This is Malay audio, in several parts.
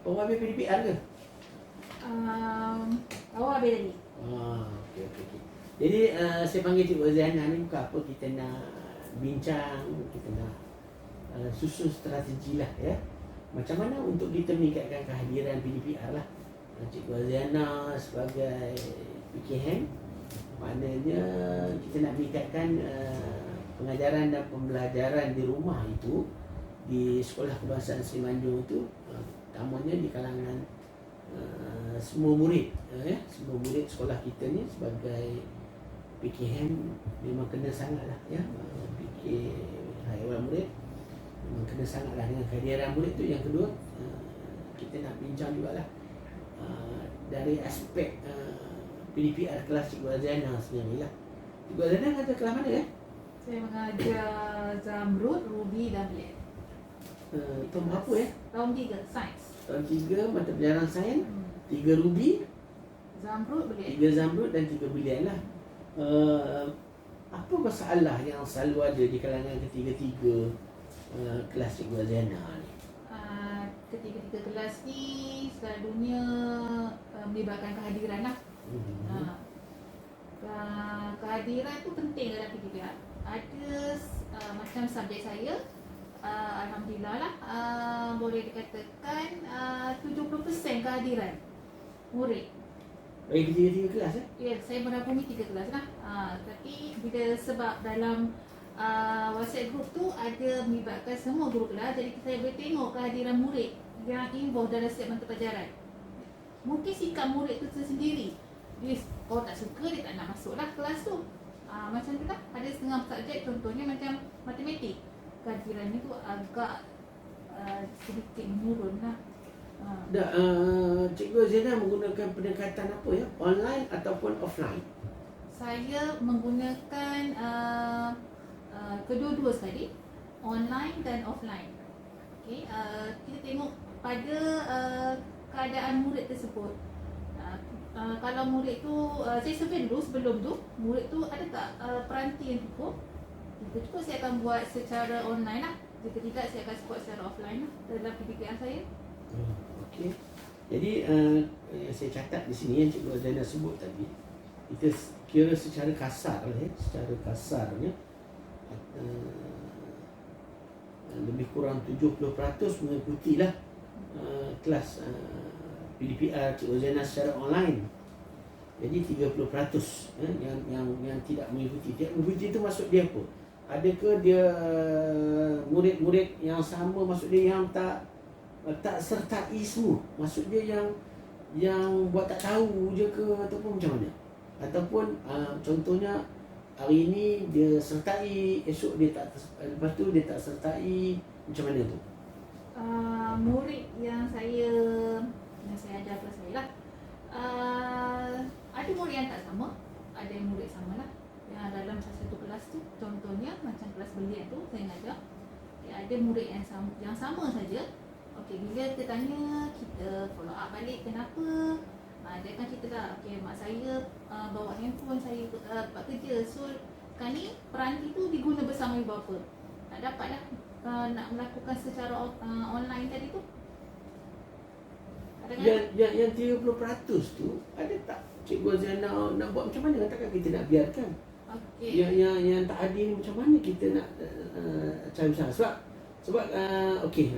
Pemabih PDPR ke? Awak habis tadi. Okey. Jadi saya panggil Cikgu Zainal ni bukan apa, kita nak bincang, kita nak susun strategi lah ya. Macam mana untuk kita meningkatkan kehadiran PDPR lah. Cikgu Zainal sebagai PKM, maknanya kita nak meningkatkan pengajaran dan pembelajaran di rumah itu, di Sekolah Kebangsaan Semenanjung itu, utamanya di kalangan semua murid semua murid sekolah kita ni sebagai PKM memang kena sangat lah ya. PK haiwan murid memang kena sangat lah dengan kehadiran murid tu. Yang kedua, kita nak bincang jugalah dari aspek PDPR kelas Cikgu Azana sebenarnya lah. Cikgu Azana ngajar kelas mana ya? Saya mengajar Zamrud, Ruby dan Black. Tahun berapa ya? Tahun 3, Sains. Tahun 3 mata pelajaran sains, 3 Ruby, Zamrud, Black. 3 Zamrud dan 3 Bilian lah. Apa masalah yang selalu ada di kalangan ketiga-tiga kelas Cikgu Azana ni? Ketiga-tiga kelas ni selalunya melibatkan kehadiran lah. Kehadiran tu penting dalam PDPR. Ada macam subjek saya, alhamdulillah lah, boleh dikatakan 70% kehadiran murid. Bagi ketiga-tiga kelas Ya, saya merangkumi 3 kelas lah. Tapi bila sebab dalam WhatsApp group tu ada melibatkan semua guru kelas, jadi saya boleh tengok kehadiran murid yang involved dalam setiap mata pelajaran. Mungkin sikap murid tu tersendiri. Dia kalau tak suka, dia tak nak masuk lah kelas tu. Macam tu lah. Ada setengah subjek, contohnya macam matematik, kehadirannya tu agak sedikit menurun lah. Cikgu Zainal menggunakan pendekatan apa ya? Online ataupun offline? Saya menggunakan kedua-dua sekali, online dan offline. Okay, kita tengok pada keadaan murid tersebut. Kalau murid tu, saya survey dulu sebelum tu, murid tu ada tak peranti yang cukup. Jika cukup, saya akan buat secara online lah. Jika tidak, saya akan buat secara offline lah dalam PDPR saya. Okey. Jadi saya catat di sini yang Cikgu Zainal sebut tadi, kita kira secara kasar ya, secara kasarnya lebih kurang 70% mengikutilah kelas PDPR Cikgu Zainal secara online. Jadi 30% yang tidak mengikuti. Tidak mengikuti itu maksud dia apa? Adakah dia murid-murid yang sama, maksud dia yang tak sertai semua? Maksud dia yang buat tak tahu je ke, ataupun macam mana? Ataupun contohnya hari ini dia sertai, esok dia tak, lepas tu dia tak sertai, macam mana tu? Murid yang saya ajar kelas saya lah, ada murid yang tak sama, ada murid sama lah. Yang dalam satu kelas tu, contohnya macam kelas belia tu saya ngajar, ada murid yang sama saja. Okey, bila kita tanya, kita follow up balik kenapa. Dia akan cerita lah, okey, mak saya bawa handphone saya buat kerja. So sekarang ni peranti tu diguna bersama ibu bapa. Tak dapat lah nak melakukan secara online tadi tu. Yang 30% tu ada tak Cikgu Zainal nak buat macam mana? Takkan kita nak biarkan? Okay. Yang tak adil macam mana kita nak cari usaha? Sebab okey,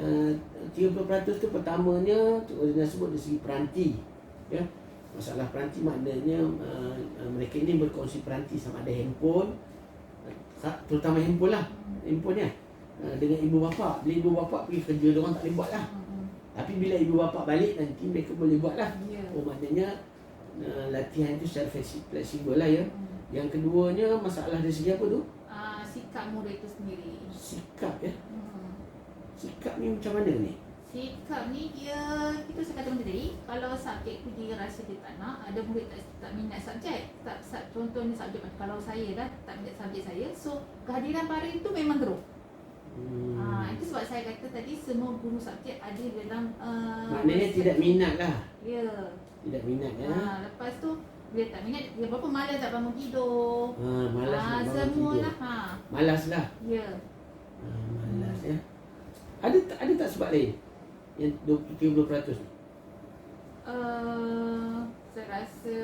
30% tu pertamanya Cikgu Zainal sebut dari segi peranti ya. Masalah peranti maknanya mereka ini berkongsi peranti, sama ada handphone, terutama handphone lah, handphone ya, dengan ibu bapa. Bila ibu bapa pergi kerja, diorang tak boleh buat lah. Tapi bila ibu bapa balik, nanti mereka boleh buat lah. Maknanya latihan itu secara fleksibel lah ya. Yang keduanya, masalah dari segi apa tu? Sikap murid itu sendiri. Sikap ya. Sikap ni macam mana ni? Sikap ni dia, kita saya kata tadi, kalau subjek tu dia rasa dia tak nak, ada murid tak minat subjek. Contohnya subjek, kalau saya dah tak minat subjek saya, so kehadiran pada itu memang teruk. Itu sebab saya kata tadi, semua guru subjek ada dalam maknanya tidak minat lah. Ya. Tidak minat ya. Lepas tu dia tak minat, dia berapa malas tak bangun tidur. Malas nak bangun semualah, tidur. Malas lah. Ya. Malas ya. Ada tak sebab lain yang 30% ni? Saya rasa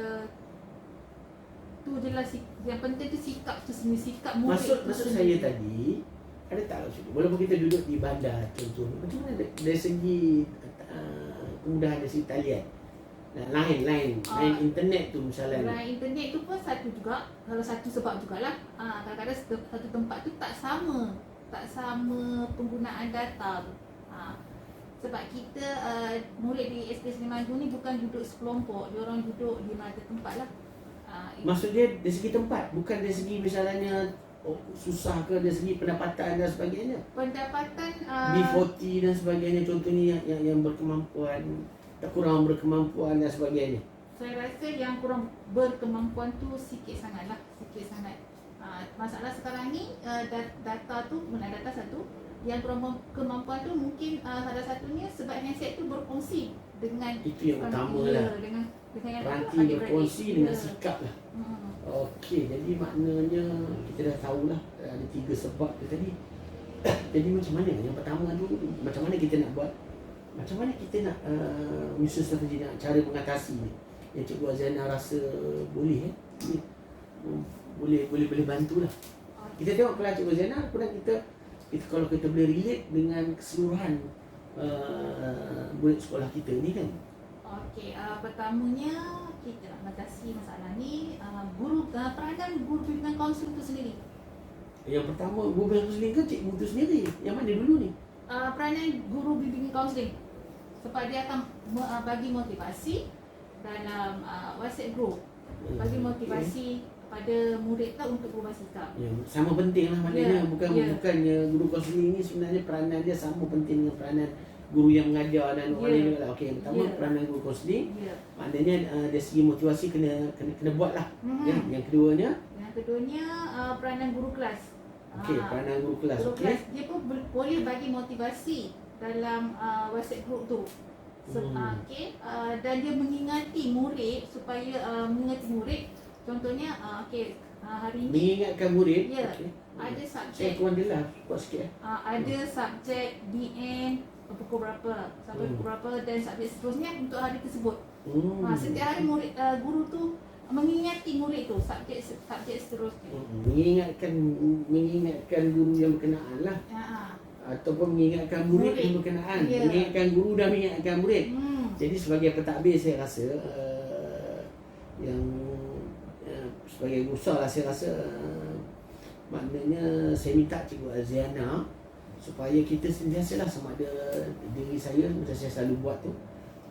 tu je lah, yang penting tu sikap tu sendiri, sikap murid tu Maksud sendiri. saya tadi, ada tak maksud walaupun kita duduk di bandar contoh, macam mana dari segi kemudahan dari segi talian, lain internet tu misalnya, Line internet tu pun satu juga, kalau satu sebab jugalah. Kadang-kadang satu tempat tu tak sama penggunaan data tu. Sebab kita murid di SD Seri Maju ni bukan duduk sekelompok, dia orang duduk di mana tempat lah. maksud dia dari segi tempat, bukan dari segi misalnya susah ke, dari segi pendapatan dan sebagainya, Pendapatan B40 dan sebagainya, contohnya yang berkemampuan, tak kurang berkemampuan dan sebagainya. saya rasa yang kurang berkemampuan tu sikit sangat. Masalah sekarang ni data tu, mengenai data satu, yang kurang kemampuan tu mungkin salah satunya sebab handset tu berkongsi dengan Itu yang utama lah, dengan yang peranti adik-beradik. berkongsi dengan Ya. sikap lah. Hmm. Okey, jadi maknanya kita dah tahulah ada 3 sebab tu tadi. Jadi macam mana? Yang pertama tu, macam mana kita nak buat, macam mana kita nak menyusun strategi, nak cara mengatasi ni, yang Cikgu Aziana rasa boleh boleh bantulah. Kita tengok kalau Cikgu Aziana, kemudian kita kalau kita boleh relate dengan keseluruhan murid sekolah kita ni kan. Okey, pertamanya kita nak mengatasi masalah ni, peranan guru bimbingan kaunseling tu sendiri. Yang pertama, guru kaunseling ke cikgu tu sendiri? Yang mana dulu ni? Peranan guru bimbingan kaunseling, sebab dia akan bagi motivasi dalam WhatsApp group, bagi motivasi pada murid tu untuk berubah sikap. Ya, sama penting lah maknanya. Bukannya guru kaunseling ni sebenarnya peranan dia sama penting dengan peranan guru yang mengajar dan orang lain juga lah. Okey, yang pertama peranan guru kaunseling, maknanya dari segi motivasi kena buat lah. Ya. Yang keduanya Peranan guru kelas. okey, peranan guru kelas. Guru Okey. kelas dia pun boleh bagi motivasi dalam WhatsApp group tu. Dan dia mengingati murid supaya contohnya hari ini Mengingatkan murid. Ya. Okey. ada Saya subjek kurang dia lah, buat sikit ada subjek DN pukul berapa sampai pukul berapa, dan subjek seterusnya untuk hari tersebut. Setiap hari murid guru tu mengingati murid tu subjek seterusnya. Mengingatkan guru yang berkenaan lah, ataupun mengingatkan murid yang berkenaan. Ya. Mengingatkan guru dan mengingatkan murid. Jadi sebagai pentadbir saya rasa yang sebagai usaha lah, saya rasa maknanya saya minta Cikgu Aziana supaya kita sentiasalah, sama ada diri saya macam saya selalu buat tu,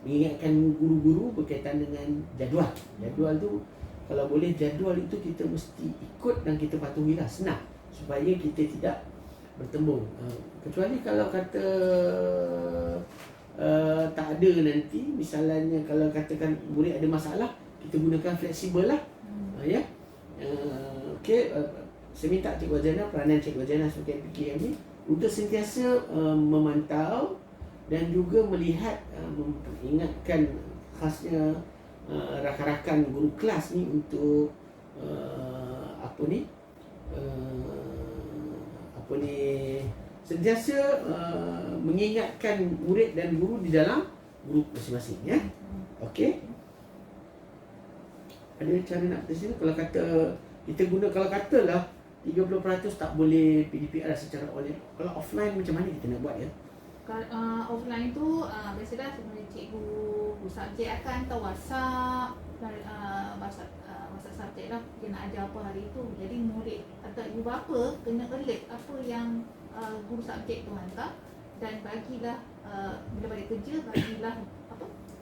mengingatkan guru-guru berkaitan dengan jadual. Jadual tu kalau boleh, jadual itu kita mesti ikut dan kita patuhilah, senang supaya kita tidak bertembung. Kecuali kalau kata tak ada nanti, misalnya kalau katakan murid ada masalah, kita gunakan fleksibel lah. Ya. Okey, saya minta Cikgu Aziana, peranan Cikgu Aziana sebagai PKM ni untuk sentiasa memantau dan juga melihat, memperingatkan khasnya rakan-rakan guru kelas ni untuk sentiasa mengingatkan murid dan guru di dalam grup masing-masing, ya. Okey. Ada cara nak bertanya kalau kata kita guna, kalau katalah 30% tak boleh PDPR secara online, kalau offline macam mana kita nak buat, ya? Kalau offline tu biasalah sebenarnya cikgu subjek akan hantar WhatsApp subjek lah, dia nak ajar apa hari tu. Jadi murid atau ibu bapa kena alert apa yang guru subjek tu hantar, dan bagilah bila balik kerja, bagilah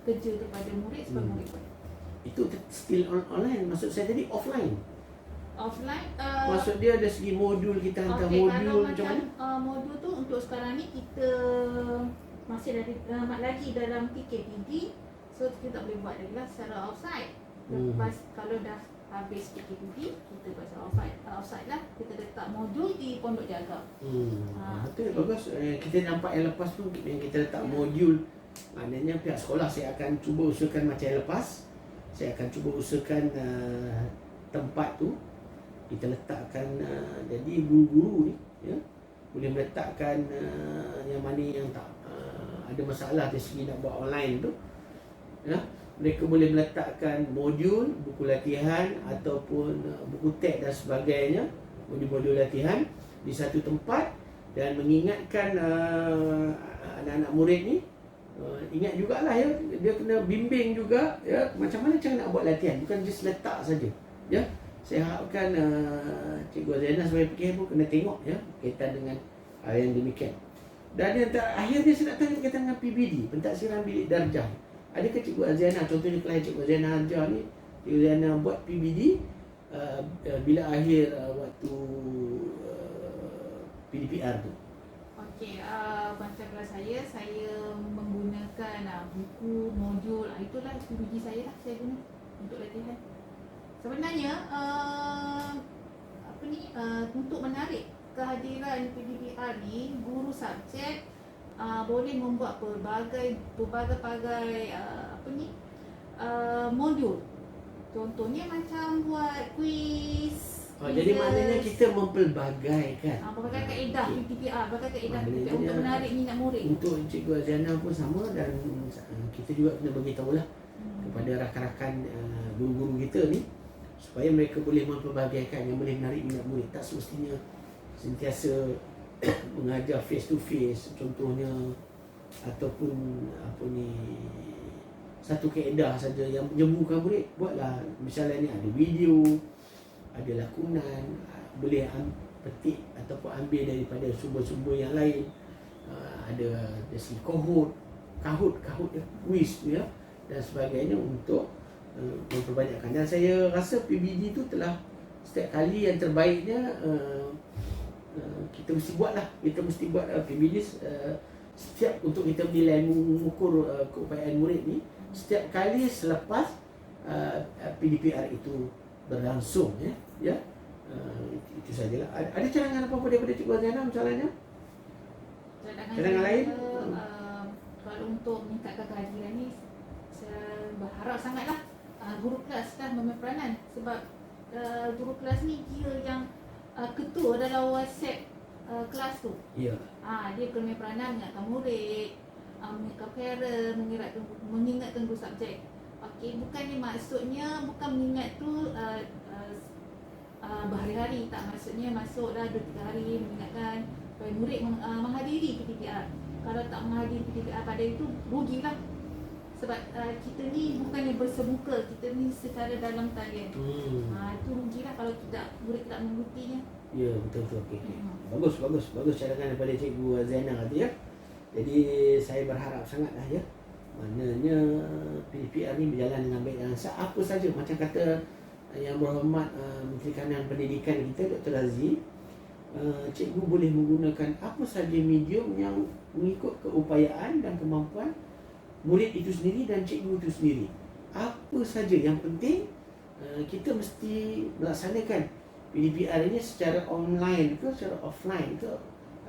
kerja kepada murid supaya murid buat. Itu still online, maksud saya tadi offline. Offline Maksud dia dari segi modul, kita hantar kalau modul macam macam mana? modul tu untuk sekarang ni kita masih lagi dalam PKPD, so kita tak boleh buat lagi lah secara offsite. Lepas kalau dah habis PKPD, kita buat secara offsite lah, kita letak modul di Pondok Jaga. Betul, bagus. Kita nampak yang lepas tu yang kita letak modul, maknanya pihak sekolah saya akan cuba usahakan macam yang lepas. Saya akan cuba usahakan tempat tu kita letakkan, jadi guru-guru ni, ya, boleh meletakkan yang mana yang tak ada masalah dari segi nak buat online tu, ya, mereka boleh meletakkan modul, buku latihan ataupun buku teks dan sebagainya, modul-modul latihan di satu tempat, dan mengingatkan anak-anak murid ni, ingat jugalah ya, dia kena bimbing juga ya, macam mana cara nak buat latihan, bukan just letak saja ya. Saya harapkan Cikgu Zainal sebagai PKM pun kena tengok ya kaitan dengan hal yang demikian. Dan yang terakhir dia saya nak tanya kaitan dengan PBD, pentaksiran bilik darjah. Adakah Cikgu Aziana, contohnya kelas Cikgu Aziana ajar ni, Cikgu Aziana buat PBD bila akhir waktu PDPR tu? Okey, macam kelas saya menggunakan buku, modul, itulah PBD saya lah, saya guna untuk latihan. Sebenarnya untuk menarik kehadiran PDPR ni, guru subjek boleh membuat pelbagai modul. Contohnya macam buat kuis. Jadi maknanya kita mempelbagaikan berbagai kaedah PDPR, Maknanya untuk menarik minat murid. Untuk Cikgu Aziana pun sama, dan kita juga kena beritahulah kepada rakan-rakan guru-guru kita ni supaya mereka boleh mempelbagaikan yang boleh menarik minat murid. Tak semestinya sentiasa mengajar face to face contohnya, ataupun satu kaedah saja yang menjemukan murid. Buatlah misalnya ni ada video, ada lakonan, boleh petik ataupun ambil daripada sumber-sumber yang lain. Ada dari segi kahut ya, kuis ya, dan sebagainya untuk memperbanyakkan. Dan saya rasa PBD tu telah setiap kali yang terbaiknya kita mesti buat PBD setiap untuk kita menilai mengukur keupayaan murid ni setiap kali selepas PDPR itu berlangsung ya. Itu sajalah. Ada cadangan apa-apa daripada Cikgu Aziana misalnya? Cadangan lain? Kalau untuk meningkatkan kehadiran ni, saya berharap sangatlah guru kelas dah mempunyai peranan, sebab guru kelas ni dia yang ketua dalam WhatsApp kelas tu. Ya. Dia kena peranan mengingatkan murid, mengingatkan parent, mengingatkan guru subjek. Okey, bukannya maksudnya bukan mengingat tu berhari-hari, tak, maksudnya masuklah 2-3 hari mengingatkan supaya murid menghadiri PDPR. Kalau tak menghadiri PDPR pada itu, rugilah. Sebab kita ni bukannya bersemuka, kita ni secara dalam talian. Itu rugilah kalau murid tidak mengikutinya. Ya, betul. Okey. Bagus cadangan daripada Cikgu Zainal tadi ya. Jadi saya berharap sangatlah ya, maknanya PDPR ni berjalan dengan baik. Dan apa saja, macam kata Yang Berhormat Menteri Kanan Pendidikan kita, Dr. Razzie, cikgu boleh menggunakan apa saja medium yang mengikut keupayaan dan kemampuan murid itu sendiri dan cikgu itu sendiri. Apa saja yang penting, kita mesti melaksanakan PDPR ini secara online ke, secara offline ke,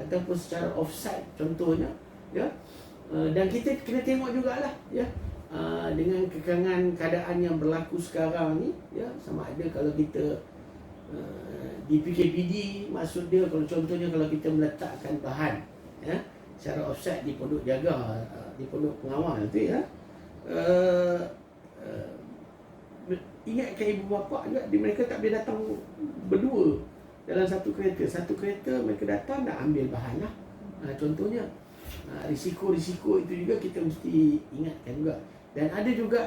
ataupun secara offsite contohnya ya. Dan kita kena tengok jugalah ya, dengan kekangan keadaan yang berlaku sekarang ni ya, sama ada kalau kita di PKPD, maksud dia kalau contohnya kalau kita meletakkan bahan ya secara offsite di pondok jaga, di pondok pengawal tu ya, ingatkan ibu bapa juga, mereka tak boleh datang berdua dalam satu kereta. Satu kereta mereka datang dan ambil bahan lah. Contohnya risiko-risiko itu juga kita mesti ingatkan juga. Dan ada juga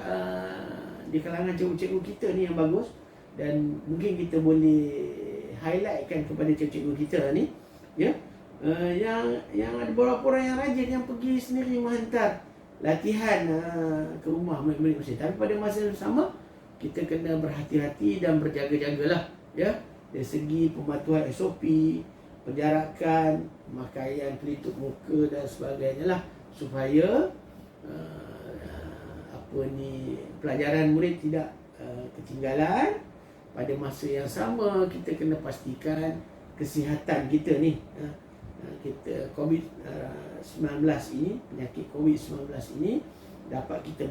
di kalangan cikgu-cikgu kita ni yang bagus, dan mungkin kita boleh highlightkan kepada cikgu-cikgu kita ni ya, yang ada beberapa orang yang rajin yang pergi sendiri menghantar latihan ke rumah murid-murid Mesir. Tapi pada masa yang sama kita kena berhati-hati dan berjaga-jagalah ya, dari segi pematuhan SOP, penjarakan, pemakaian pelitup muka dan sebagainya lah, supaya pelajaran murid tidak ketinggalan. Pada masa yang sama kita kena pastikan kesihatan kita ni, kita COVID-19 ini, penyakit COVID-19 ini dapat kita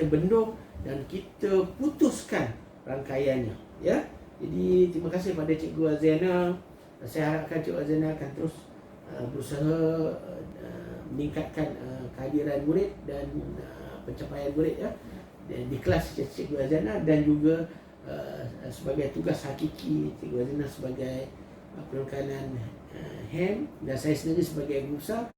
bendung dan kita putuskan rangkaiannya ya. Jadi terima kasih pada Cikgu Aziana. Saya harapkan Cikgu Aziana akan terus berusaha meningkatkan kehadiran murid dan pencapaian murid ya, dan di kelas Cikgu Azana, dan juga sebagai tugas hakiki Cikgu Azana sebagai perikanan HAM dan saya sendiri sebagai guru besar.